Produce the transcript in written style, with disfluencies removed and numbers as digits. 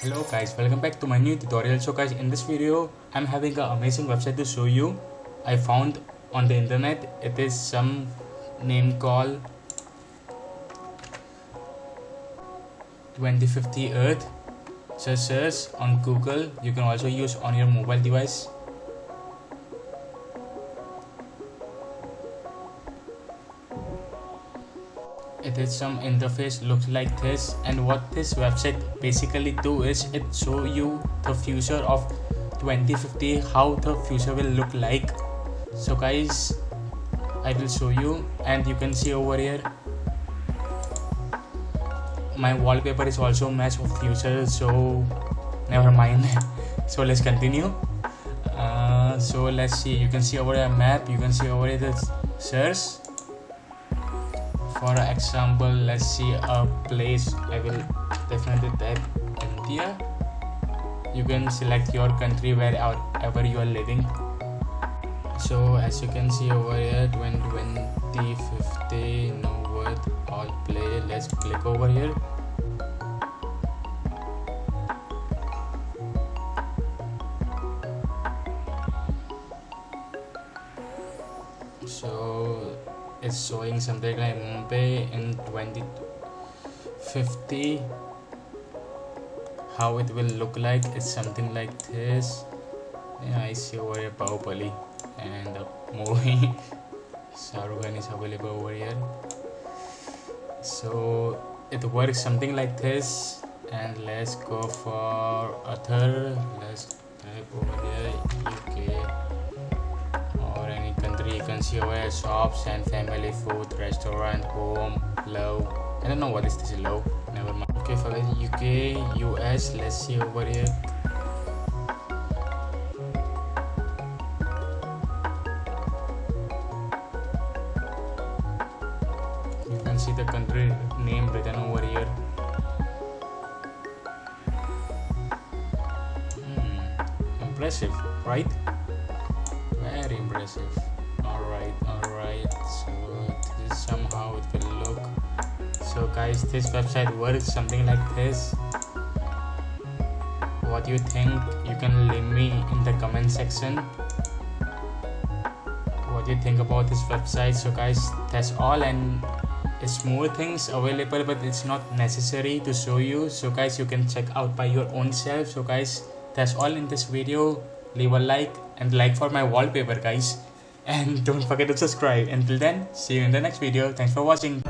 Hello guys, welcome back to my new tutorial. So guys, in this video I'm having an amazing website to show you. I found on the internet. It is some name called 2050.earth. So search on Google. You can also use on your mobile device. It is some interface looks like this, and what this website basically do is it show you the future of 2050, how the future will look like. So guys, I will show you, and you can see over here my wallpaper is also match of future, so never mind. So let's continue. So let's see, you can see over here map, you can see over here the search. For example, let's see a place. I will definitely type India. You can select your country wherever you are living. So as you can see over here, 2050 no word all play. Let's click over here. So it's showing something like Mumbai in 2050. How it will look like is something like this. Yeah, I see over here Bahubali and the movie Shahrukh Khan is available over here. So it works something like this. And let's go for other. Let's type over here UK. You can see over here shops and family food, restaurant, home, love. I don't know what is this low. Never mind. Okay, for the UK, US, let's see over here. You can see the country name written over here. Impressive, right? Very impressive. Alright, so this is somehow it will look. So guys, this website works something like this. What you think, you can leave me in the comment section what you think about this website. So guys, that's all, and it's more things available, but it's not necessary to show you. So guys, you can check out by your own self. So guys, that's all in this video. Leave a like and like for my wallpaper guys. And don't forget to subscribe. Until then, see you in the next video. Thanks for watching.